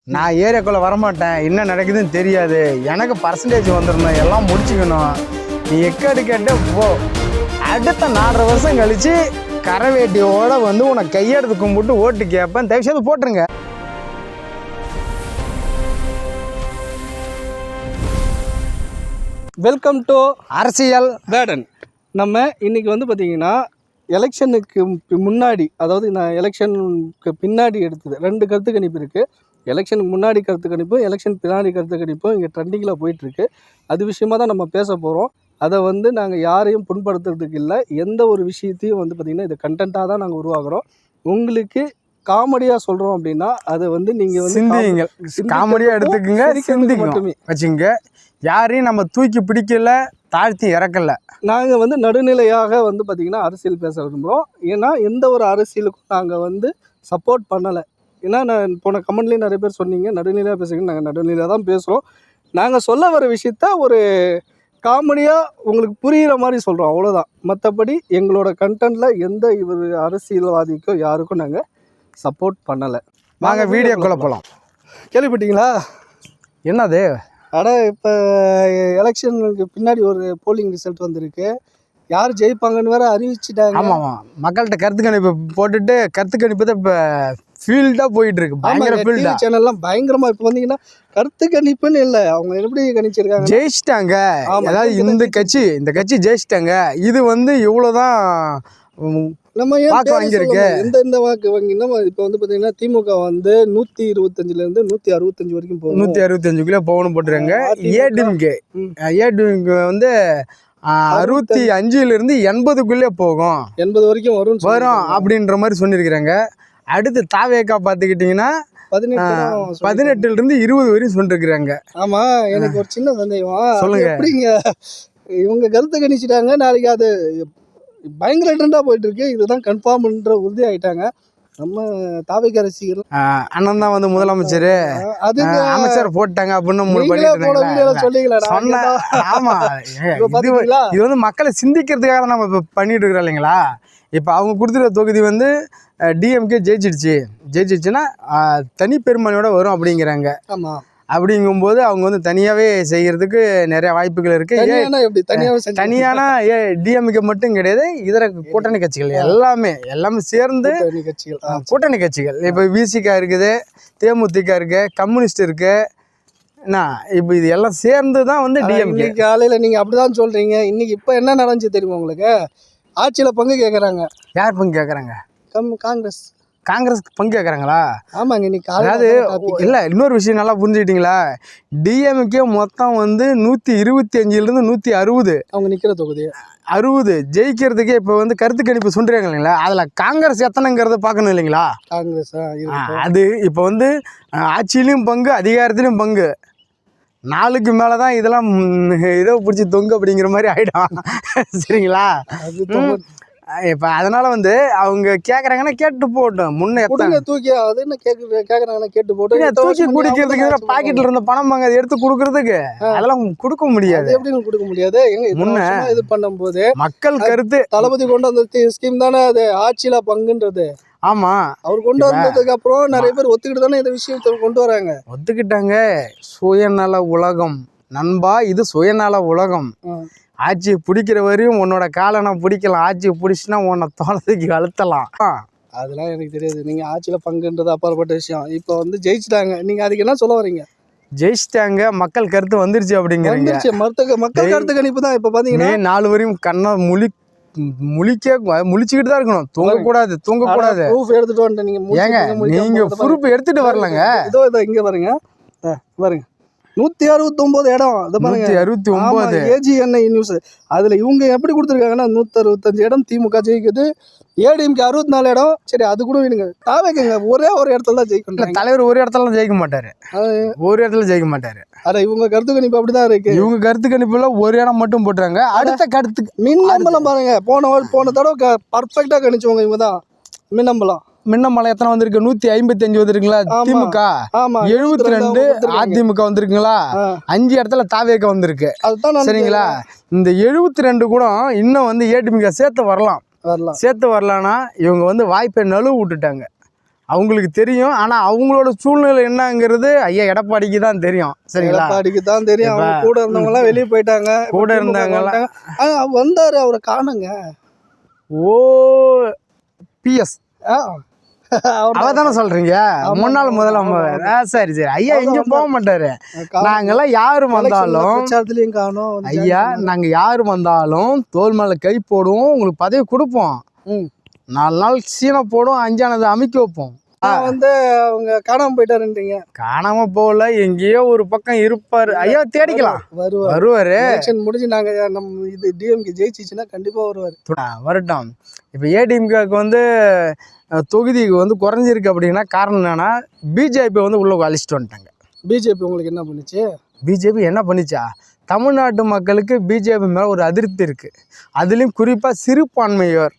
நான் ஏரியாக்குள்ளே வரமாட்டேன், என்ன நடக்குதுன்னு தெரியாது, எனக்கு பர்சன்டேஜ் வந்துடணும், எல்லாம் முடிச்சுக்கணும். நீ எக்கடி கேட்ட போ. அடுத்த 4.5 வருஷம் கழிச்சு கரவேட்டியோட வந்து உனக்கு கையெடுத்து கும்பிட்டு ஓட்டு கேட்பேன். தயவுசெய்து போட்டுருங்க. வெல்கம் டு அரசியல் பேடன். நம்ம இன்னைக்கு வந்து பார்த்தீங்கன்னா எலெக்ஷனுக்கு முன்னாடி, அதாவது நான் எலெக்ஷனுக்கு பின்னாடி எடுத்தது 2 கருத்து கணிப்பு இருக்குது. எலெக்ஷனுக்கு முன்னாடி கருத்து கணிப்பும் எலெக்ஷன் பின்னாடி கருத்து கணிப்பும் இங்கே ட்ரெண்டிங்கில் போயிட்டுருக்கு. அது விஷயமாக தான் நம்ம பேச போகிறோம். அதை வந்து நாங்கள் யாரையும் புண்படுத்துறதுக்கு இல்லை, எந்த ஒரு விஷயத்தையும் வந்து பார்த்திங்கன்னா இது கண்டென்ட்டாக தான் நாங்கள் உருவாக்குறோம். உங்களுக்கு காமெடியாக சொல்கிறோம் அப்படின்னா அதை வந்து நீங்கள் வந்து சிந்திங்க, காமெடியாக எடுத்துக்குங்க, சிந்திங்க மட்டுமே வச்சுங்க. யாரையும் நம்ம தூக்கி பிடிக்கல, தாழ்த்தி இறக்கல. நாங்கள் வந்து நடுநிலையாக வந்து பார்த்திங்கன்னா அரசியல் பேச விரும்புகிறோம். ஏன்னா எந்த ஒரு அரசியலுக்கும் நாங்கள் வந்து சப்போர்ட் பண்ணலை. ஏன்னா நான் போன கமெண்ட்லேயும் நிறைய பேர் சொன்னீங்க நடுநிலையாக பேசுகிறீங்க. நாங்கள் நடுநிலையாக தான் பேசுகிறோம். நாங்கள் சொல்ல வர விஷயத்த ஒரு காமெடியாக உங்களுக்கு புரிகிற மாதிரி சொல்கிறோம், அவ்வளோதான். மற்றபடி எங்களோட கண்டென்ட்டில் எந்த இவர் அரசியல்வாதிக்கோ யாருக்கும் நாங்கள் சப்போர்ட் பண்ணலை. வாங்க வீடியோக்குள்ளே போகலாம். கேள்விப்பட்டீங்களா? என்னது? இப்போ எலெக்ஷனுக்கு பின்னாடி ஒரு போலிங் ரிசல்ட் வந்திருக்கு. யார் ஜெயிப்பாங்கன்னு வேற அறிவிச்சிட்டாங்க. ஆமாம், மக்கள்கிட்ட கருத்து கணிப்பு போட்டுட்டு கருத்து கணிப்பு தான் இப்போ ஃபீல்டாக போயிட்டு இருக்கு. பயங்கர ஃபீல்டா சேனல்லாம் பயங்கரமாக இப்போ வந்தீங்கன்னா கருத்து கணிப்புன்னு இல்லை, அவங்க எப்படி கணிச்சிருக்காங்க, ஜெயிச்சிட்டாங்க. அதாவது இந்த கட்சி ஜெயிச்சிட்டாங்க. இது வந்து இவ்வளோதான் நம்ம வாக்கு வாங்கியிருக்கு. எந்த வாக்கு வாங்கினா இப்போ வந்து பார்த்தீங்கன்னா திமுக வந்து 125லேருந்து 165 வரைக்கும் போகும். 165க்குள்ளே போகணும் போட்டுருக்காங்க. ஏடிஎம்கே வந்து 65லேருந்து 80க்குள்ளே போகும், 80 வரைக்கும் வரும் அப்படின்ற மாதிரி சொல்லியிருக்கிறாங்க. அடுத்து தாவேக்கா பார்த்துக்கிட்டிங்கன்னா 18லேருந்து 20 வரையும் சொல்லிருக்கிறாங்க. ஆமா, எனக்கு ஒரு சின்ன சந்தேகம். சொல்லுங்க. எப்படிங்க இவங்க கருத்து கணிச்சிட்டாங்க, நாளைக்கு அது பயங்கர ட்ரெண்டாக போயிட்டு இருக்கு, இதுதான் கன்ஃபார்ம்ன்ற உறுதி ஆயிட்டாங்க. நம்ம தாவேக்கா ரசிகர்கள் அண்ணன் தான் வந்து முதலமைச்சர், அது அமைச்சர் போட்டாங்க அப்படின்னு சொன்னீங்களா? ஆமா, இது வந்து மக்களை சிந்திக்கிறதுக்காக நம்ம இப்போ பண்ணிட்டு இருக்கிறோம் இல்லைங்களா? இப்போ அவங்க கொடுத்துருக்க தொகுதி வந்து டிஎம்கே ஜெயிச்சிடுச்சுன்னா தனி பெரும்பான்மையோட வரும் அப்படிங்கிறாங்க. ஆமா, அப்படிங்கும்போது அவங்க வந்து தனியாகவே செய்கிறதுக்கு நிறைய வாய்ப்புகள் இருக்குது. தனியான டிஎம்கே மட்டும் கிடையாது, இதர கூட்டணி கட்சிகள் எல்லாமே சேர்ந்து கூட்டணி கட்சிகள். இப்போ விசிகா இருக்குது, தேமுதிக இருக்கு, கம்யூனிஸ்ட் இருக்கு. இப்போ இது எல்லாம் சேர்ந்து தான் வந்து டிஎம்கே. காலையில் நீங்கள் அப்படிதான் சொல்கிறீங்க. இன்னைக்கு இப்போ என்ன நடந்துச்சு தெரியுமா உங்களுக்கு? ஆட்சியில் பங்கு கேட்குறாங்க. யார் பங்கு கேட்குறாங்க? காங்கிரஸ் பங்கு கேட்குறாங்களா? ஆமாங்க. இன்னைக்கு அதாவது இல்லை, இன்னொரு விஷயம் நல்லா புரிஞ்சுக்கிட்டீங்களா? டிஎம்கே மொத்தம் வந்து 125லேருந்து 160 அவங்க நிற்கிற தொகுதி 60 ஜெயிக்கிறதுக்கே இப்போ வந்து கருத்து கணிப்பு சொல்கிறாங்க இல்லைங்களா? அதில் காங்கிரஸ் எத்தனைங்கிறத பார்க்கணும் இல்லைங்களா? காங்கிரஸ் அது இப்போ வந்து ஆட்சியிலையும் பங்கு, அதிகாரத்திலையும் பங்கு. 4க்கு மேலே தான் இதெல்லாம் ஏதோ பிடிச்சி தொங்கு அப்படிங்கிற மாதிரி ஆகிடும். சரிங்களா? இப்போ அதனால வந்து அவங்க கேட்குறாங்கன்னா கேட்டு போட்டோம். முன்னே தூக்கி அது என்ன கேட்குறாங்கன்னா கேட்டு போட்டு தூக்கி குடிக்கிறதுக்கு பாக்கெட்ல இருந்த பணம் வாங்க அதை எடுத்து கொடுக்கறதுக்கு அதெல்லாம் கொடுக்க முடியாது. எப்படின்னு கொடுக்க முடியாது? முன்ன இது பண்ணும்போது மக்கள் கருத்து தளபதி கொண்டு வந்த ஸ்கீம் தானே அது, ஆட்சியில பங்குன்றது. ஆமா, அவர் கொண்டு வந்ததுக்கு அப்புறம் நிறைய பேர் ஒத்துக்கிட்டு தானே இந்த விஷயத்தை கொண்டு வராங்க. ஒத்துக்கிட்டாங்க. சுயநல உலகம் நண்பா, இது சுயநல உலகம். ஆட்சியை பிடிக்கிற வரையும் உன்னோட காலை நான் பிடிக்கலாம், ஆட்சியை பிடிச்சினா உன்னை தோளத்துக்கு அழுத்தலாம். அதெல்லாம் எனக்கு தெரியாது. நீங்கள் ஆட்சியில் பங்குன்றது அப்பாற்பட்ட விஷயம். இப்போ வந்து ஜெயிச்சிட்டாங்க, நீங்கள் அதுக்கு என்ன சொல்ல வரீங்க? ஜெயிச்சிட்டாங்க, மக்கள் கருத்து வந்துருச்சு அப்படிங்கிறீங்க. மக்கள் கருத்து கணிப்பு தான். இப்போ பார்த்தீங்கன்னா 4 வரையும் கண்ணை முழிச்சுக்கிட்டு தான் இருக்கணும், தூங்கக்கூடாது. எடுத்துட்டு வந்துட்டேன். நீங்க ப்ரூஃப் எடுத்துட்டு வரலங்க. இதோ இங்க பாருங்க, 169 இடம். 169 AGNI நியூஸ். அதுல இவங்க எப்படி கொடுத்துருக்காங்கன்னா 165 இடம் திமுக ஜெயிக்குது, ஏடிஎம்கே 64 இடம். சரி, அது கூட வேணுங்க. தாவேக்கங்க ஒரே ஒரு இடத்துல தான் ஜெயிக்கணும். தலைவர் ஒரு இடத்துல ஜெயிக்க மாட்டாரு, ஒரு இடத்துல ஜெயிக்க மாட்டாரு. அட இவங்க கருத்து கணிப்பு அப்படிதான் இருக்கு. இவங்க கருத்து கணிப்புல ஒரு இடம் மட்டும் போட்டுறாங்க. அடுத்த கருத்து மின்னம்பலம் பாருங்க, போன தடவை பர்ஃபெக்டா கணிச்சவங்க இவங்க தான். மின்னம்பலம் எத்தனை வந்திருக்கு? 155 வந்திருக்குங்களா திமுக, 72 அதிமுக வந்திருக்குங்களா, 5 இடத்துல தாவேக்கா வந்திருக்கு. சரிங்களா? இந்த 72 கூட இன்னும் வந்து ஏடிஎம்கே சேர்த்து வரலாம். சேர்த்து வரலான்னா இவங்க வந்து வாய்ப்பை நழுவு விட்டுட்டாங்க. அவங்களுக்கு தெரியும். ஆனால் அவங்களோட சூழ்நிலை என்னங்கிறது ஐயா எடப்பாடிக்கு தான் தெரியும். சரிங்களா? எடப்பாடிக்கு தான் தெரியும். அவங்க கூட இருந்தவங்கலாம் வெளியே போயிட்டாங்க. கூட இருந்தாங்கலாம் வந்தாரு, அவரை காணுங்க. ஓ பிஎஸ் அவ தானே சொல்றீங்க, முன்னாள் முதலமைச்சர். சரி சரி ஐயா எங்கேயும் போக மாட்டாரு. நாங்கெல்லாம் யாரு வந்தாலும் காணும் ஐயா, நாங்க யாரு வந்தாலும் தோல் மேல கை போடுவோம், உங்களுக்கு பதவி கொடுப்போம். 4 நாள் சீனை போடுவோம், 5ஆனது அமைக்க வைப்போம். வந்து அவங்க காணாம போயிட்டாருன்றீங்க. காணாம போகல, எங்கேயோ ஒரு பக்கம் இருப்பாரு. ஐயா தேடிக்கலாம், வருவாரு. முடிஞ்சு நாங்க நம்ம இது டிஎம்கே ஜெயிச்சிச்சுன்னா கண்டிப்பா வருவாரு. வரட்டும். இப்ப ஏடிஎம்கேக்கு வந்து தொகுதி வந்து குறைஞ்சிருக்கு அப்படின்னா காரணம் என்னன்னா, பிஜேபி வந்து உள்ள அழிச்சிட்டு வந்துட்டாங்க. பிஜேபி உங்களுக்கு என்ன பண்ணுச்சு? பிஜேபி என்ன பண்ணிச்சா, தமிழ்நாட்டு மக்களுக்கு பிஜேபி மேல ஒரு அதிருப்தி இருக்கு. அதுலயும் குறிப்பா சிறுபான்மையோர்,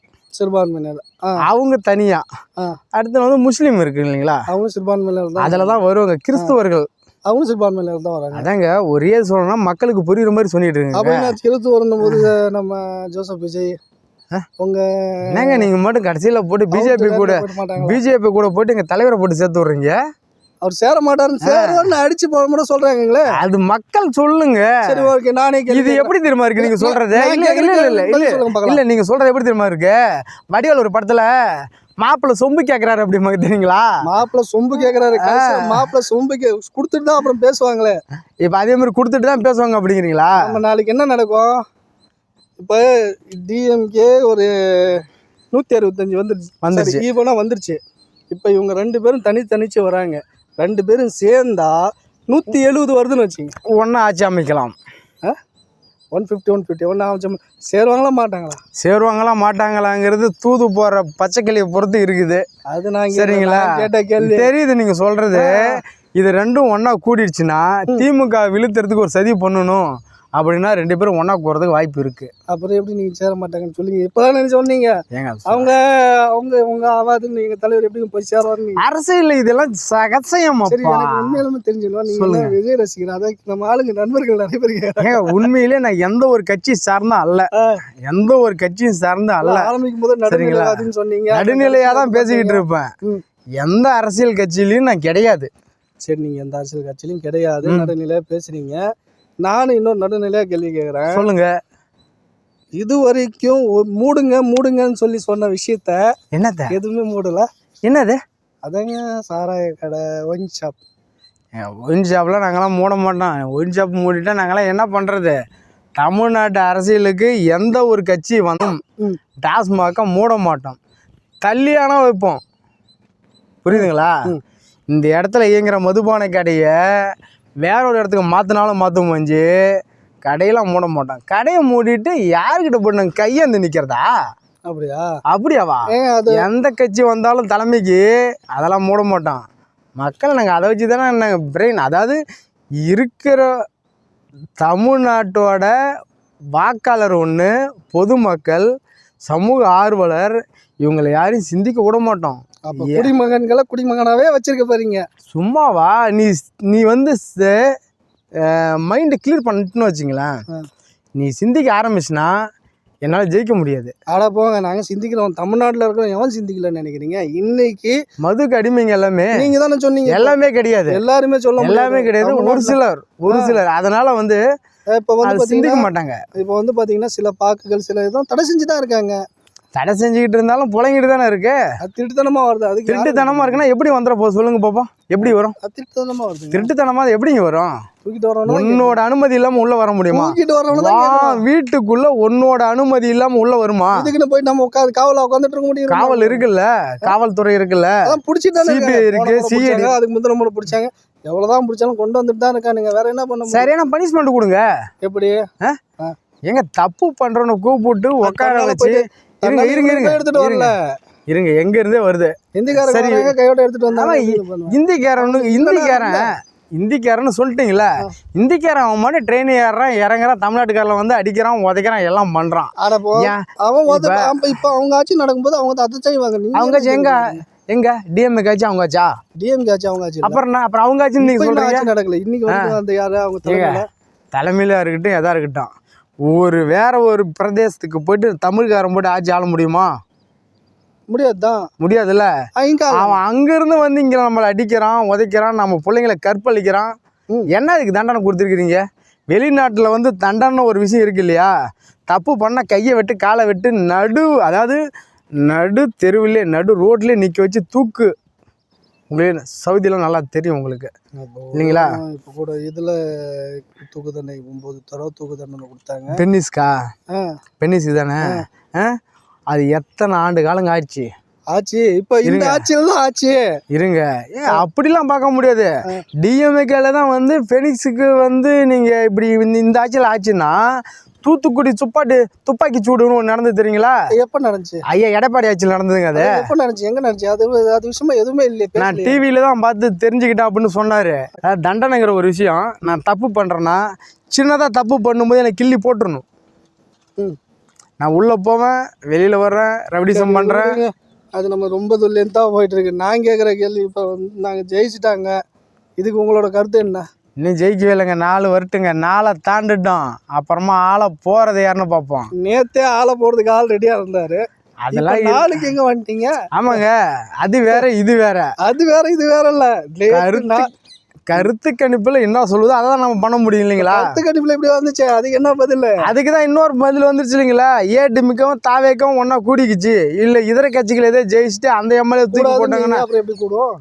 அவங்க தனியா. அடுத்து வந்து முஸ்லீம் இருக்கு இல்லைங்களா, அவங்க சிறுபான்மையினர், அதுலதான் வருவாங்க. கிறிஸ்துவர்கள் அவங்க சிறுபான்மையினர் தான் வராங்க. அதாங்க ஒரே சொல்லணும்னா மக்களுக்கு புரியுற மாதிரி சொல்லிட்டு இருக்காங்க. கிறிஸ்துவரும் போது நம்ம ஜோசப் விஜய் உங்க என்னங்க நீங்க மட்டும் கடைசியில போட்டு பிஜேபி கூட போட்டு எங்க தலைவரை போட்டு சேர்த்து விடுறீங்க. அவர் சேர மாட்டாருன்னு அடிச்சு போட சொல்றாங்களே, அது மக்கள் சொல்லுங்க. சரி ஓகே, நானே இது எப்படி தெரியுமா இருக்கு நீங்க சொல்றது? இல்ல நீங்க சொல்றது எப்படி தெரியுமா இருக்கு, வடிவேல் ஒரு படத்துல மாப்பிள்ள சொம்பு கேக்குறாரு அப்படி தெரியுங்களா? மாப்பிள்ள சொம்பு கேக்குறாரு, மாப்பிள்ள சொம்பு கொடுத்துட்டு தான் அப்புறம் பேசுவாங்களே. இப்ப அதே மாதிரி கொடுத்துட்டு தான் பேசுவாங்க அப்படிங்கிறீங்களா? நம்ம நாளைக்கு என்ன நடக்கும்? இப்போ டிஎம்கே ஒரு 165 வந்துருச்சு, ஈவனா வந்துருச்சு. இப்போ இவங்க 2 பேரும் தனிச்சு வராங்க. 2 பேரும் சேர்ந்தா 170 வருதுன்னு வச்சுங்க, ஒன்னா ஆட்சி அமைக்கலாம். 150 ஒன்னா ஆட்சி சேருவாங்களா மாட்டாங்களாங்கிறது தூது போற பச்சைக்கிளியை பொறுத்து இருக்குது. அது நான் சரிங்களா கேட்ட கேள்வி தெரியுது நீங்க சொல்றது. இது ரெண்டும் ஒன்னா கூடிடுச்சுன்னா திமுக விழுத்துறதுக்கு ஒரு சதி பண்ணணும் அப்படின்னா 2 பேரும் ஒன்னா போறதுக்கு வாய்ப்பு இருக்கு. அப்புறம் எப்படி நீங்க சேர மாட்டாங்கன்னு சொல்லுங்க? இப்பதான் நீங்க சொன்னீங்க அவங்க உங்க ஆவாதுன்னு நீங்க தலைவர் எப்படி போய் சேருவாரு? அரசியல் இதெல்லாம் சகசயம். உண்மையிலுமே தெரிஞ்சுக்கலாம். நீங்க விஜய் ரசிகர், அதான் நம்ம ஆளுங்க நண்பர்கள் நிறைய பேர். உண்மையிலே நான் எந்த ஒரு கட்சி சார்ந்தா அல்ல, எந்த ஒரு கட்சியும் சார்ந்தா அல்ல. ஆரம்பிக்கும் போது நடுநிலையாதுன்னு சொன்னீங்க. நடுநிலையா தான் பேசிக்கிட்டு இருப்பேன். எந்த அரசியல் கட்சியிலயும் நான் கிடையாது. சரி, நீங்க எந்த அரசியல் கட்சியிலும் கிடையாது, நடுநிலையா பேசுறீங்க. நானும் இன்னொரு நடுநிலையா கேள்வி கேட்குறேன். சொல்லுங்க. இது வரைக்கும் மூடுங்கன்னு சொல்லி சொன்ன விஷயத்த என்னத்த எதுவுமே மூடல. என்னது? அதாங்க சாராய கடை, ஒயின் ஷாப். ஒயின் ஷாப்லாம் நாங்களாம் மூட மாட்டோம். ஒயின் ஷாப் மூடிட்டா நாங்களாம் என்ன பண்ணுறது? தமிழ்நாட்டு அரசியலுக்கு எந்த ஒரு கட்சி வந்தும் டாஸ்மாக மூட மாட்டோம், தள்ளியானா வைப்போம். புரியுதுங்களா? இந்த இடத்துல இயங்குற மதுபான கடையை வேற ஒரு இடத்துக்கு மாற்றினாலும் மாற்ற முடிஞ்சு கடையெல்லாம் மூட மாட்டோம். கடையை மூடிட்டு யாருக்கிட்ட போட்டு கையேந்து நிற்கிறதா? அப்படியாவா? எந்த கட்சி வந்தாலும் தலைமைக்கு அதெல்லாம் மூட மாட்டோம். மக்கள் நாங்கள் அதை வச்சு தானே நாங்கள் பிரெயின், அதாவது இருக்கிற தமிழ்நாட்டோட வாக்காளர் ஒன்று, பொதுமக்கள், சமூக ஆர்வலர், இவங்களை யாரையும் சிந்திக்க விட மாட்டோம். குடிமகன்களை குடிமகனாவே வச்சிருக்க பாருங்க. சும்மாவா? நீ வந்து மைண்டை கிளியர் பண்ணிட்டுன்னு வச்சுங்களேன், நீ சிந்திக்க ஆரம்பிச்சுனா என்னால் ஜெயிக்க முடியாது. ஆடா போங்க, நாங்கள் சிந்திக்கிறோம். தமிழ்நாட்டில் இருக்கிறோம், எவன் சிந்திக்கலன்னு நினைக்கிறீங்க? இன்னைக்கு மதுக்கு அடிமைங்க எல்லாமே நீங்க தானே சொன்னீங்க. எல்லாமே கிடையாது, எல்லாருமே சொல்ல எல்லாமே கிடையாது. ஒரு சிலர் அதனால வந்து இப்போ வந்து சிந்திக்க மாட்டாங்க. இப்போ வந்து பார்த்தீங்கன்னா சில பாக்குகள் சில இதுவும் தடை செஞ்சு தான் இருக்காங்க. தடை செஞ்சுக்கிட்டு இருந்தாலும் புலங்கிட்டு தானே இருக்கு. திருட்டுத்தனமா வருது. அது திருட்டுத்தனமா இருக்குன்னா எப்படி வந்துட போகுது சொல்லுங்க பாப்போம்? எப்படி வரும்? திருட்டுத்தனமா வருது. திருட்டுத்தனமா எப்படிங்க வரும்? தூக்கிட்டு வரணும். உன்னோட அனுமதி இல்லாம உள்ள வர முடியுமா? வீட்டுக்குள்ள உன்னோட அனுமதி இல்லாம உள்ள வருமா? இதுக்குன்னு போய் நம்ம உட்காந்து காவலா உட்காந்துட்டு இருக்க முடியும்? காவல் இருக்குல்ல, காவல்துறை இருக்குல்ல, பிடிச்சிட்டு இருக்கு, சிஐடி. அதுக்கு முந்தின முறை பிடிச்சாங்க. எவ்வளவுதான் பிடிச்சாலும் கொண்டு வந்துட்டு தான் இருக்கானுங்க. வேற என்ன பண்ண? சரியான பனிஷ்மெண்ட் கொடுங்க. எப்படி? எங்க தப்பு பண்றோன்னு கூப்பிட்டு உட்கார வச்சு எடுத்துட்டு வரல. இருங்க, எங்க இருந்தே வருது. இந்திக்காரன் கையோட எடுத்துட்டு வந்தாங்க. இந்திக்காரன்னு சொல்லிட்டீங்களா? இந்திக்காரன் அவன் மட்டும் ட்ரெயின் ஏறான், இறங்குறான், தமிழ்நாட்டுக்காரில் வந்து அடிக்கிறான், உதைக்கிறான், எல்லாம் பண்றான். அவன் இப்ப அவங்க ஆட்சி நடக்கும்போது அவங்க அதை செய்வாங்க. அவங்க எங்க டிஎம்ஏ ஆச்சு, அவங்க ஆச்சா? டிஎம்கே ஆச்சு, அவங்க ஆச்சு. அப்புறம் அவங்க ஆச்சு நீங்க சொல்றீங்க. நடக்கல. இன்னைக்கு வந்து அந்த யாரு அவங்க தலைமையில இருக்கட்டும், எதா இருக்கட்டும், வேற ஒரு பிரதேசத்துக்கு போயிட்டு தமிழ்காரன் போட்டு ஆட்சி ஆள முடியுமா? முடியாதுதான். முடியாதுல்ல. அவன் அங்கிருந்து வந்து இங்க நம்மளை அடிக்கிறான், உதைக்கிறான், நம்ம பிள்ளைங்களை கற்பழிக்கிறான். என்ன இதுக்கு தண்டனை கொடுத்துருக்கிறீங்க? வெளிநாட்டில் வந்து தண்டனை ஒரு விஷயம் இருக்கு இல்லையா? தப்பு பண்ண கையை வெட்டு காலை வெட்டு அதாவது நடு தெருவிலே நடு ரோட்லேயே நிற்க வச்சு தூக்கு. உங்களுக்கு சவுதியெலாம் நல்லா தெரியும் உங்களுக்கு இல்லைங்களா? இப்போ கூட இதில் தூக்கு தண்டனை 9 தடவை தூக்கு தண்டனை கொடுத்தாங்க. பென்னிஸ்கா? பென்னிஸ் தானே? அது எத்தனை ஆண்டு காலங்க ஆச்சு? இப்போ இந்த ஆட்சியில் தான் ஆச்சு. இருங்க, அப்படிலாம் பார்க்க முடியாது. டிஎம்ஏல தான் வந்து பெனிக்ஸுக்கு வந்து நீங்கள் இப்படி இந்த ஆட்சியில் ஆச்சுன்னா தூத்துக்குடி துப்பாக்கி சூடுன்னு ஒன்று நடந்து தெரியுங்களா? எப்போ நடந்துச்சு? ஐயா எடப்பாடி ஆட்சியில் நடந்ததுங்க. அது எப்போ நடந்துச்சு? எங்கே நடந்துச்சு? அது விஷயமா எதுவுமே இல்லை. நான் டிவியில தான் பார்த்து தெரிஞ்சுக்கிட்டேன் அப்படின்னு சொன்னார். அதாவது தண்டனைங்கிற ஒரு விஷயம், நான் தப்பு பண்ணுறேன்னா சின்னதாக தப்பு பண்ணும்போது எனக்கு கிள்ளி போட்டுருணும். நான் உள்ளே போவேன், வெளியில் வர்றேன், ரவுடிசம் பண்ணுறேன். அது நம்ம ரொம்ப லென்த்தாக போயிட்டு இருக்கு. நான் கேட்குற கேள்வி, இப்போ வந்து நாங்கள் ஜெயிச்சிட்டாங்க, இதுக்கு உங்களோட கருத்து என்ன? இன்னும் ஜெயிக்கவே இல்லைங்க. 4 வரட்டுங்க, 4 தாண்டிட்டோம். அப்புறமா ஆளை போகிறது யாருன்னு பார்ப்போம். நேற்றே ஆளை போகிறதுக்கு ஆள் ரெடியாக இருந்தார். அதெல்லாம் 4க்கு எங்கே வந்துட்டீங்க? ஆமாங்க, அது வேற இது வேற. அது வேற இது வேற இல்லை. கருத்து கணிப்பில் என்ன சொல்லுதோ அதை தான் நம்ம பண்ண முடியும் இல்லைங்களா? கருத்து கணிப்பில் இப்படி வந்துச்சு, அதுக்கு என்ன பதில்? அதுக்கு தான் இன்னொரு பதில் வந்துருச்சு இல்லைங்களா? ஏடிஎம்கேவும் தாவேக்கவும் ஒன்றா கூடிக்குச்சு. இல்லை இதர கட்சிகள் எதோ ஜெயிச்சுட்டு அந்த எம்எல்ஏ தூக்கி போட்டாங்கன்னா அப்புறம் எப்படி கூடும்?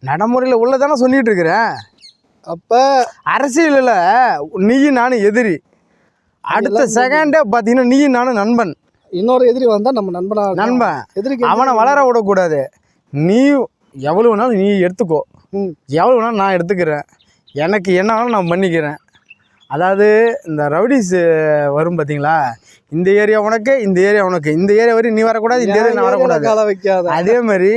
நடைமுறையில் உள்ளதானே சொல்லிட்டு இருக்கிறேன். அப்போ அரசியலில் நீயும் நானும் எதிரி, அடுத்த செகண்டே பார்த்தீங்கன்னா நீயும் நானும் நண்பன். இன்னொரு எதிரி வந்தால் நம்ம நண்பன் எதிரி அவனை வளர விடக்கூடாது. நீ எவ்வளோ வேணாலும் நீ எடுத்துக்கோ, எவ்வளோ வேணாலும் நான் எடுத்துக்கிறேன், எனக்கு என்ன வேணாலும் நான் பண்ணிக்கிறேன். அதாவது இந்த ரவுடிஸ் வரும் பார்த்தீங்களா? இந்த ஏரியா உனக்கு, இந்த ஏரியா உனக்கு, இந்த ஏரியா வரையும் நீ வரக்கூடாது, இந்த ஏரியா நான் வரக்கூடாது. அதே மாதிரி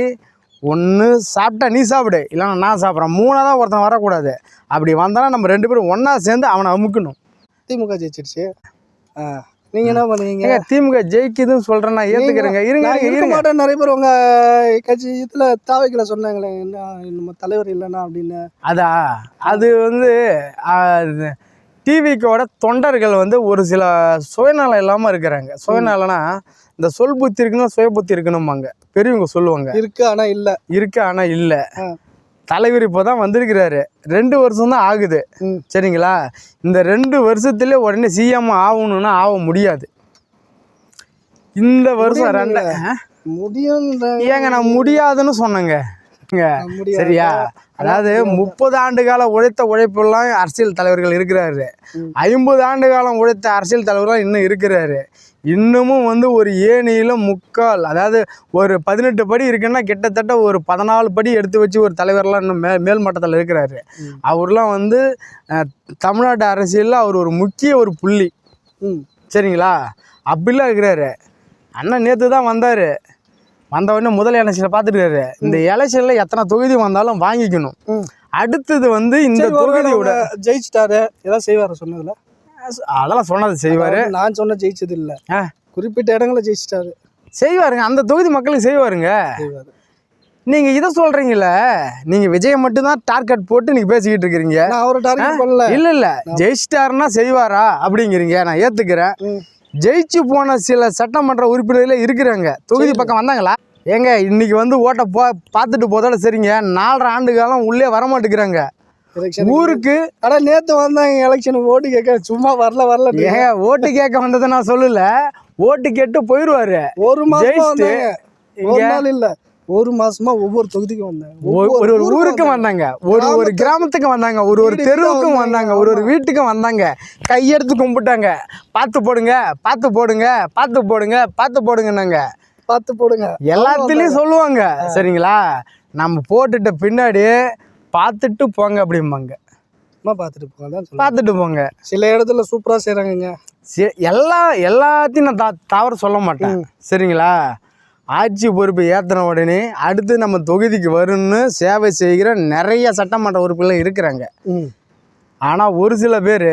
ஒன்று சாப்பிட்டா நீ சாப்பிடு, இல்லைன்னா நான் சாப்பிட்றேன், 3ஆவது ஒருத்தன் வரக்கூடாது. அப்படி வந்தாலும் நம்ம 2 பேரும் ஒன்றா சேர்ந்து அவனை அமுக்கணும். திமுக ஜெயிச்சிருச்சு, நீங்கள் என்ன பண்ணுவீங்க? திமுக ஜெயிக்குதுன்னு சொல்கிறேன், நான் ஏற்றுக்கிறேங்க. இருக்க மாட்டேன். நிறைய பேர் உங்கள் கட்சி இதில் தாவைக்கில் சொன்னாங்களே, என்ன நம்ம தலைவர் இல்லைன்னா அப்படின்னு. அது வந்து டிவிக்கோட தொண்டர்கள் வந்து ஒரு சில சுயநலம் இல்லாமல் இருக்கிறாங்க. சுயநலம்னா இந்த சொல் புத்தி இருக்கணும், சுய புத்தி இருக்கணும்பாங்க பெரியவங்க சொல்லுவாங்க. இருக்கு ஆனால் இல்லை. தலைவர் இப்போ தான் வந்திருக்கிறாரு, 2 வருஷம் தான் ஆகுது சரிங்களா? இந்த 2 வருஷத்துல உடனே சிஎம் ஆகணும்னா ஆக முடியாது. இந்த வருஷம் முடியும். ஏங்க நான் முடியாதுன்னு சொன்னேங்க சரியா? அதாவது 30 ஆண்டு காலம் உழைத்த உழைப்பெல்லாம் அரசியல் தலைவர்கள் இருக்கிறாரு, 50 ஆண்டு காலம் உழைத்த அரசியல் தலைவர்கள் இன்னும் இருக்கிறாரு. இன்னமும் வந்து ஒரு ஏணியில் முக்கால், அதாவது ஒரு 18 படி இருக்குன்னா கிட்டத்தட்ட ஒரு 14 படி எடுத்து வச்சு ஒரு தலைவர்லாம் இன்னும் மேல் மட்டத்தில் இருக்கிறாரு. அவர்லாம் வந்து தமிழ்நாட்டு அரசியலில் அவர் ஒரு முக்கிய ஒரு புள்ளி சரிங்களா? அப்படிலாம் இருக்கிறாரு. அண்ணன் நேற்று தான் வந்தார், வந்தவொடனே முதல் எலெக்ஷனில் பார்த்துருக்காரு. இந்த எலெக்ஷனில் எத்தனை தொகுதி வந்தாலும் வாங்கிக்கணும். அடுத்தது வந்து இந்த தொகுதியோட ஜெயிச்சிட்டாரு, ஏதாவது செய்வார் சொன்னதில்ல? அதெல்லாம் சொன்னது செய்வார். நான் சொன்ன ஜெயிச்சது இல்லை, குறிப்பிட்ட இடங்களில் ஜெயிச்சிட்டாரு. செய்வாருங்க, அந்த தொகுதி மக்களுக்கு செய்வாருங்க. நீங்கள் இதை சொல்கிறீங்கள, நீங்கள் விஜயை மட்டும்தான் டார்கெட் போட்டு நீங்கள் பேசிக்கிட்டு இருக்கிறீங்க. அவரை டார்கெட் பண்ணல. இல்லை ஜெயிச்சிட்டாருன்னா செய்வாரா அப்படிங்கிறீங்க. நான் ஏற்றுக்கிறேன். ஜெயிச்சு போன சில சட்டமன்ற உறுப்பினர்களே இருக்கிறாங்க, தொகுதி பக்கம் வந்தாங்களா? ஏங்க இன்னைக்கு வந்து ஓட்டை பார்த்துட்டு போதோட சரிங்க, 4.5 ஆண்டு காலம் உள்ளே வரமாட்டேங்கிறாங்க ஊருக்கு. ஆனால் நேற்று வந்தாங்க எலெக்ஷனுக்கு ஓட்டு கேட்க, சும்மா வரல. ஏங்க ஓட்டு கேட்க வந்ததை நான் சொல்லல, ஓட்டு கேட்டு போயிடுவாரு. ஒரு மாதம் இல்லை, 1 மாசமா ஒவ்வொரு தொகுதிக்கும் வந்தாங்க, ஒரு ஊருக்கு வந்தாங்க, ஒரு கிராமத்துக்கு வந்தாங்க, ஒரு தெருவுக்கும் வந்தாங்க, ஒரு வீட்டுக்கும் வந்தாங்க, கையெடுத்து கும்பிட்டாங்க. பார்த்து போடுங்க, பார்த்து போடுங்க, பார்த்து போடுங்க, பார்த்து போடுங்கன்னாங்க. பார்த்து போடுங்க எல்லாத்துலேயும் சொல்லுவாங்க சரிங்களா? நம்ம போட்டுட்ட பின்னாடி பார்த்துட்டு போங்க அப்படிம்பாங்க. பார்த்துட்டு போங்க. சில இடத்துல சூப்பராக செய்கிறாங்கங்க. எல்லாத்தையும் நான் தவறு சொல்ல மாட்டேன் சரிங்களா? ஆட்சி பொறுப்பு ஏற்றின உடனே அடுத்து நம்ம தொகுதிக்கு வரும்னு சேவை செய்கிற நிறைய சட்டமன்ற உறுப்பினர்கள் இருக்கிறாங்க. ஆனால் ஒரு சில பேர்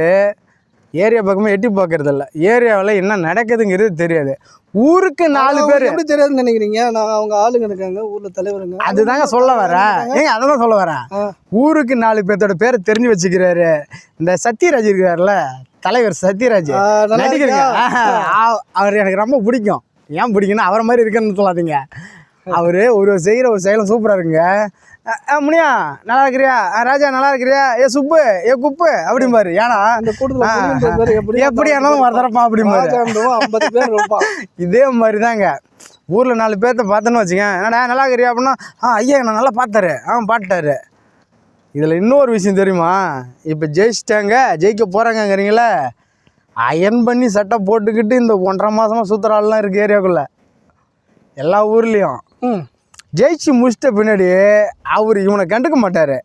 ஏரியா பக்கமே எட்டி பார்க்கறதில்ல, ஏரியாவில் என்ன நடக்குதுங்கிறது தெரியாது. ஊருக்கு 4 பேர் எப்படி தெரியாதுன்னு நினைக்கிறீங்க? நான் அவங்க ஆளுங்க இருக்காங்க, ஊரில் தலைவருங்க. அதுதாங்க சொல்ல வரேன். அதான் சொல்ல வரேன். ஊருக்கு 4 பேர்த்தோட பேரை தெரிஞ்சு வச்சுக்கிறாரு. இந்த சத்யராஜ் இருக்கிறாருல, தலைவர் சத்யராஜ் நடிக்கிறீங்க, அவர் எனக்கு ரொம்ப பிடிக்கும். ஏன் பிடிக்குன்னா அவரை மாதிரி இருக்குன்னு சொல்லாதீங்க, அவரு ஒரு செய்கிற ஒரு செயலும் சூப்பரா இருக்குங்க. முனியா நல்லா இருக்கிறியா, ராஜா நல்லா இருக்கிறியா, ஏ சுப்பு ஏ குப்பு அப்படிம்பாரு. ஏன்னா அந்த கூட்டத்தில் எப்படி ஆனாலும் வரதரப்பா அப்படிம்பாரு. 50 பேர் இருப்பான். இதே மாதிரி தாங்க ஊர்ல 4 பேர்த்த பார்த்தோன்னு வச்சுக்கேன், என்னடா நல்லா இருக்கிறியா அப்படின்னா, ஐயா நான் நல்லா பார்த்தாரு, பாட்டாரு. இதுல இன்னொரு விஷயம் தெரியுமா, இப்ப ஜெயிச்சிட்டாங்க ஜெயிக்க போறாங்கங்கிறீங்களே, அயன் பண்ணி சட்டை போட்டுக்கிட்டு இந்த 1.5 மாசமா சுத்துறாள்லாம் இருக்கு ஏரியாக்குள்ள எல்லா ஊர்லேயும். ஜெயிச்சு முடிச்சிட்ட பின்னாடி அவர் இவனை கண்டுக்க மாட்டார்.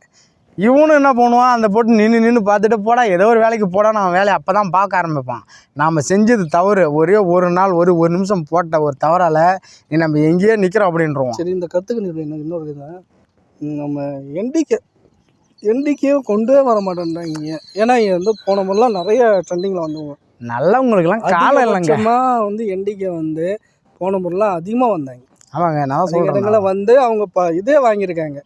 இவனும் என்ன பண்ணுவான், அந்த போட்டு நின்று பார்த்துட்டு போடா ஏதோ ஒரு வேலைக்கு போடா, நான் வேலையை அப்போ தான் பார்க்க ஆரம்பிப்பான். நாம் செஞ்சது தவறு, ஒரே ஒரு நாள் ஒரு நிமிஷம் போட்ட ஒரு தவறால் நீ நம்ம எங்கேயோ நிற்கிறோம் அப்படின்றோம். சரி, இந்த கற்றுக்கு இன்னொரு இதுதான், நம்ம என்டிகேவும் கொண்டே வர மாட்டேன்றாங்க. ஏன்னா வந்து போன முறைலாம் நிறைய ட்ரெண்டிங்கில் வந்துவோம். நல்லவங்களுக்குலாம் காலம் இல்லைங்க. வந்து என்டிகே வந்து போன முறைலாம் அதிகமாக வந்தாங்க. ஆமாங்க, நான் சொல்கிறேன் வந்து அவங்க இதே வாங்கியிருக்காங்க,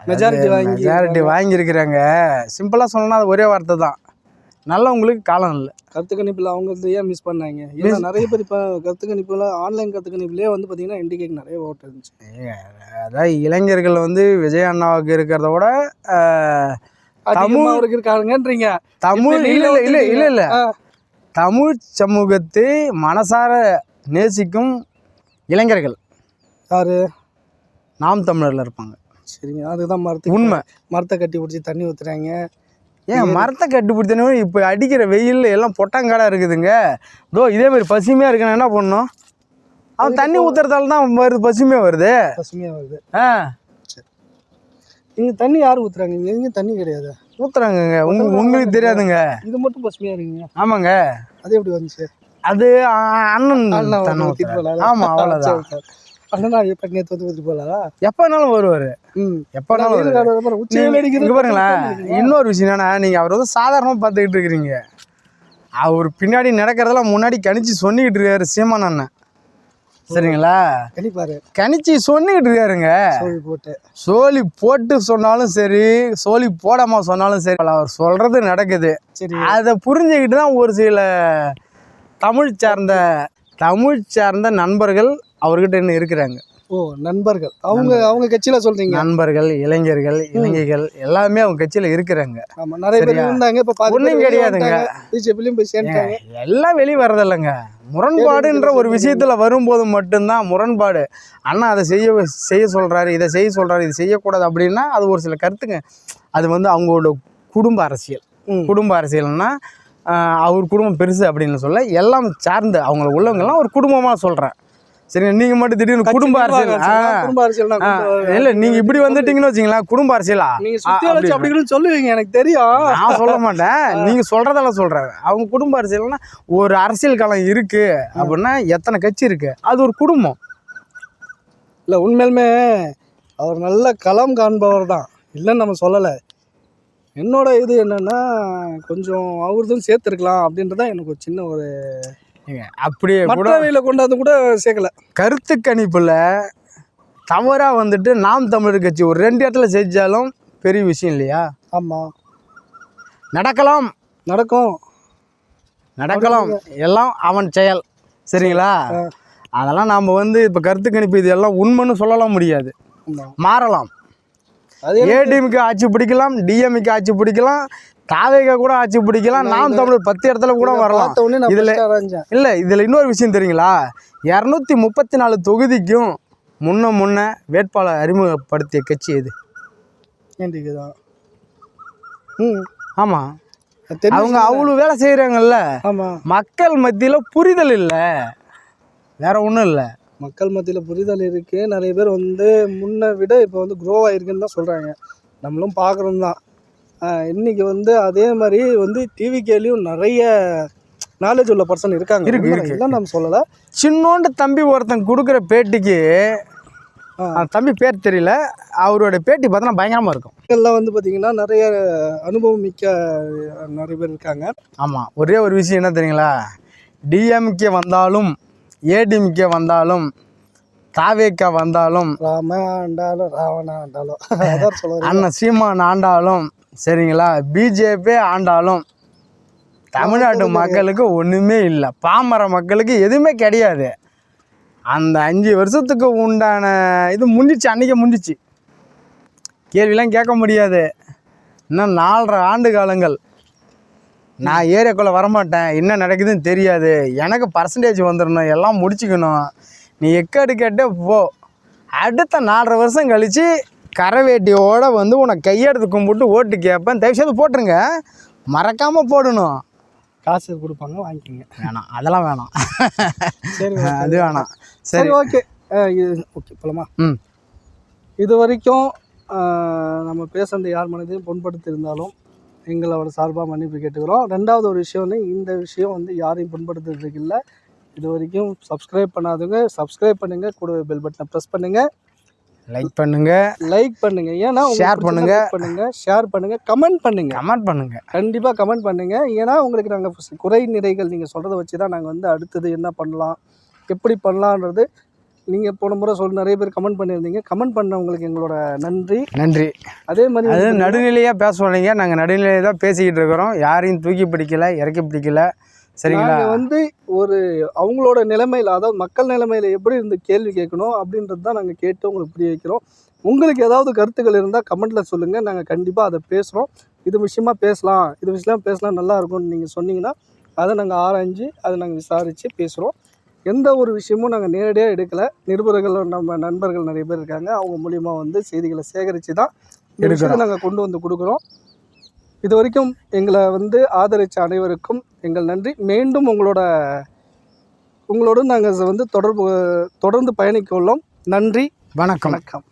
மெஜாரிட்டி வாங்கியிருக்கிறாங்க. சிம்பிளாக சொல்லணும்னா அது ஒரே வார்த்தை தான், நல்லவங்களுக்கு காலம் இல்லை. கருத்து கணிப்பில் அவங்க ஏன் மிஸ் பண்ணாங்க? ஏன்னா நிறைய பேர் இப்போ கருத்து கணிப்பில் ஆன்லைன் கருத்து கணிப்புலேயே வந்து பார்த்தீங்கன்னா என்டிகேக்கு நிறைய ஓட்டு இருந்துச்சு. அதாவது இளைஞர்கள் வந்து விஜய் அண்ணாவுக்கு இருக்கிறத விட தமிழ் இருக்காங்கன்றீங்க. தமிழ் இல்லை தமிழ் சமூகத்தை மனசார நேசிக்கும் இளைஞர்கள் யாரு? நாம் தமிழர்ல இருப்பாங்க. சரிங்க, அதுதான் உண்மை. மரத்தை கட்டி பிடிச்சி தண்ணி ஊற்றுறாங்க. ஏன் மரத்தை கட்டி பிடிச்சனோ இப்போ அடிக்கிற வெயில் எல்லாம் பொட்டாங்காடாக இருக்குதுங்க. இதே மாதிரி பசுமையாக இருக்குன்னு என்ன பண்ணணும், அவன் தண்ணி ஊற்றுறதால தான் வருது, பசுமையாக வருது. சரி, இங்கே தண்ணி யார் ஊற்றுறாங்க? இங்கே எங்கேயும் தண்ணி கிடையாது. ஊற்றுறாங்கங்க, உங்களுக்கு தெரியாதுங்க. இது மட்டும் பசுமையாக இருக்குங்க. ஆமாங்க, அது எப்படி வந்துச்சு? அது அண்ணன். ஆமாம், அவ்வளோதான். எப்பனாலும் வருவாரு, பாருங்களேன். இன்னொரு விஷயம் என்னன்னா, நீங்க அவர் வந்து சாதாரணமா பார்த்துக்கிட்டு இருக்கிறீங்க, அவர் பின்னாடி நடக்கிறதெல்லாம் முன்னாடி கணிச்சு சொன்னிக்கிட்டு இருக்காரு சீமான் அண்ணன். சரிங்களா, கணிச்சு சொன்னிக்கிட்டு இருக்காருங்க. சோழி போட்டு சொன்னாலும் சரி, சோழி போடாம சொன்னாலும் சரி, அவர் சொல்றது நடக்குது. அதை புரிஞ்சுக்கிட்டு தான் ஒரு சில தமிழ் சார்ந்த நண்பர்கள் அவர்கிட்ட என்ன இருக்கிறாங்க. நண்பர்கள் அவங்க கட்சியில சொல்றீங்க? நண்பர்கள், இளைஞர்கள், இளைஞர்கள் எல்லாமே அவங்க கட்சியில இருக்கிறாங்க. நிறைய பேர் இருந்தாங்க, இப்ப ஒண்ணும் கிடையாதுங்க. பிஜேபிலயும் போய் சேர்ந்தாங்க. எல்லாம் வெளியே வரதில்லைங்க. முரண்பாடுன்ற ஒரு விஷயத்துல வரும்போது மட்டும்தான் முரண்பாடு. அண்ணா அதை செய்ய சொல்றாரு, இதை செய்ய சொல்றாரு, இது செய்யக்கூடாது அப்படின்னா அது ஒரு சில கருத்துங்க. அது வந்து அவங்களோட குடும்ப அரசியல். குடும்ப அரசியல்னா அவர் குடும்பம் பெருசு அப்படின்னு சொல்ல, எல்லாம் சார்ந்து அவங்கள உள்ளவங்கெல்லாம் ஒரு குடும்பமாக சொல்கிறேன். சரி, நீங்கள் மட்டும் திடீர்னு குடும்ப அரசியல் இல்லை, நீங்கள் இப்படி வந்துட்டீங்கன்னு வச்சிங்களா, குடும்ப அரசியலா அப்படின்னு சொல்லுவீங்க. எனக்கு தெரியும், நான் சொல்ல மாட்டேன், நீங்கள் சொல்கிறதெல்லாம் சொல்கிறேன். அவங்க குடும்ப அரசியல்னா ஒரு அரசியல் காலம் இருக்குது அப்படின்னா எத்தனை கட்சி இருக்குது, அது ஒரு குடும்பம். இல்லை, உண்மையிலுமே அவர் நல்ல களம் காண்பவர் தான், இல்லைன்னு நம்ம சொல்லலை. என்னோட இது என்னன்னா, கொஞ்சம் அவர்தான் சேர்த்துருக்கலாம் அப்படின்றதான் எனக்கு ஒரு சின்ன ஒரு அப்படியே கூட வழியில் கொண்டாந்து கூட சேர்க்கல. கருத்து கணிப்பில் தவறாக வந்துட்டு நாம் தமிழர் கட்சி ஒரு 2 இடத்துல செஞ்சாலும் பெரிய விஷயம் இல்லையா? ஆமாம், நடக்கும், எல்லாம் அவன் செயல். சரிங்களா, அதெல்லாம் நாம் வந்து இப்போ கருத்து கணிப்பு இது எல்லாம் உண்மைன்னு சொல்லலாம் முடியாது, மாறலாம். ஏடிஎம்கே ஆட்சி பிடிக்கலாம், டிஎம்கே ஆட்சி பிடிக்கலாம், தாவேகா கூட ஆட்சி பிடிக்கலாம், நாம் தமிழர் 10 இடத்துல கூட வரலாம். இதுல இன்னொரு விஷயம் தெரியுங்களா, 234 தொகுதிக்கும் முன்ன வேட்பாளர் அறிமுகப்படுத்திய கட்சி எது? ஆமா, அவங்க அவ்வளவு வேலை செய்யறாங்கல்ல. மக்கள் மத்தியில புரிதல் இல்லை, வேற ஒண்ணும் இல்லை. மக்கள் மத்தியில் புரிதல் இருக்குது. நிறைய பேர் வந்து முன்னை விட இப்போ வந்து க்ரோ ஆகிருக்குன்னு தான் சொல்கிறாங்க, நம்மளும் பார்க்குறோம் தான். இன்றைக்கி வந்து அதே மாதிரி வந்து டிவிகேலையும் நிறைய நாலேஜ் உள்ள பர்சன் இருக்காங்க. இல்லை நம்ம சொல்லலை. சின்னோண்டு தம்பி ஒருத்தன் கொடுக்குற பேட்டிக்கு, தம்பி பேர் தெரியல, அவரோட பேட்டி பார்த்தோன்னா பயங்கரமாக இருக்கும். இதெல்லாம் வந்து பார்த்திங்கன்னா நிறைய அனுபவம் மிக்க நிறைய பேர் இருக்காங்க. ஆமாம், ஒரே ஒரு விஷயம் என்ன தெரியுங்களா, டிஎம்கே வந்தாலும் ஏடிஎம்கே வந்தாலும் தாவேக்கா வந்தாலும் ராம ஆண்டாலும் ராவண ஆண்டாலும் அண்ணன் சீமான் ஆண்டாலும் சரிங்களா, பிஜேபி ஆண்டாலும் தமிழ்நாட்டு மக்களுக்கு ஒன்றுமே இல்லை, பாமர மக்களுக்கு எதுவுமே கிடையாது. அந்த 5 வருஷத்துக்கு உண்டான இது முடிஞ்சிச்சு, அன்றைக்கே முடிஞ்சிச்சு. கேள்விலாம் கேட்க முடியாது. இன்னும் 4.5 ஆண்டு காலங்கள் நான் ஏரியாக்குள்ளே வரமாட்டேன், என்ன நடக்குதுன்னு தெரியாது, எனக்கு பர்சன்டேஜ் வந்துடணும், எல்லாம் முடிச்சுக்கணும், நீ எக்கேடு கேட்டே போ. அடுத்த 4.5 வருஷம் கழித்து கரை வேட்டியோடு வந்து உனக்கு கையெடுத்து கும்பிட்டு ஓட்டு கேட்பேன். தயவுசெய்து போட்டுருங்க, மறக்காமல் போடணும். காசு கொடுப்பாங்க, வாங்கிக்கோங்க. வேணாம், அதெல்லாம் வேணாம். சரி, அது வேணாம். சரி, ஓகே. ஓகே, போலாமா? இது வரைக்கும் நம்ம பேசுறது யார் மனதையும் புண்படுத்தியிருந்தாலும் எங்களோட சார்பாக மன்னிப்பு கேட்டுக்கிறோம். 2வது ஒரு விஷயம் வந்து, இந்த விஷயம் வந்து யாரையும் புண்படுத்துறதுக்கு இல்லை. இது வரைக்கும் சப்ஸ்கிரைப் பண்ணாதவங்க சப்ஸ்கிரைப் பண்ணுங்கள், கூட பெல் பட்டனை ப்ரெஸ் பண்ணுங்கள், லைக் பண்ணுங்கள். ஏன்னா ஷேர் பண்ணுங்கள், கமெண்ட் பண்ணுங்கள். கண்டிப்பாக கமெண்ட் பண்ணுங்கள். ஏன்னா உங்களுக்கு நாங்கள் குறை நிறைகள் நீங்கள் சொல்கிறத வச்சு தான் நாங்கள் வந்து அடுத்தது என்ன பண்ணலாம், எப்படி பண்ணலான்றது நீங்கள் போன முறை நிறைய பேர் கமெண்ட் பண்ணியிருந்தீங்க. கமெண்ட் பண்ணவங்களுக்கு எங்களோட நன்றி. அதே மாதிரி அது நடுநிலையாக பேசுவோம். நாங்கள் நடுநிலையாக தான் பேசிக்கிட்டு இருக்கிறோம், யாரையும் தூக்கி பிடிக்கல, இறக்கி பிடிக்கல. சரிங்களா? நாங்கள் வந்து ஒரு அவங்களோட நிலைமையில், அதாவது மக்கள் நிலைமையில் எப்படி இருந்து கேள்வி கேட்கணும் அப்படின்றது தான் நாங்கள் கேட்டு உங்களுக்கு புரிய வைக்கிறோம். உங்களுக்கு ஏதாவது கருத்துக்கள் இருந்தால் கமெண்ட்டில் சொல்லுங்கள், நாங்கள் கண்டிப்பாக அதை பேசுகிறோம். இது விஷயமா பேசலாம் நல்லா இருக்கும்னு நீங்கள் சொன்னீங்கன்னா அதை நாங்கள் ஆராய்ஞ்சு அதை நாங்கள் விசாரித்து பேசுகிறோம். எந்த ஒரு விஷயமும் நாங்கள் நேரடியாக எடுக்கலை. நிருபர்கள், நம்ம நண்பர்கள் நிறைய பேர் இருக்காங்க, அவங்க மூலிமா வந்து செய்திகளை சேகரித்து தான் இந்த விஷயத்தை நாங்கள் கொண்டு வந்து கொடுக்குறோம். இது வரைக்கும் எங்களை வந்து ஆதரித்த அனைவருக்கும் எங்கள் நன்றி. மீண்டும் உங்களோடு நாங்கள் வந்து தொடர்ந்து பயணிக்க உள்ளோம். நன்றி, வணக்கம்.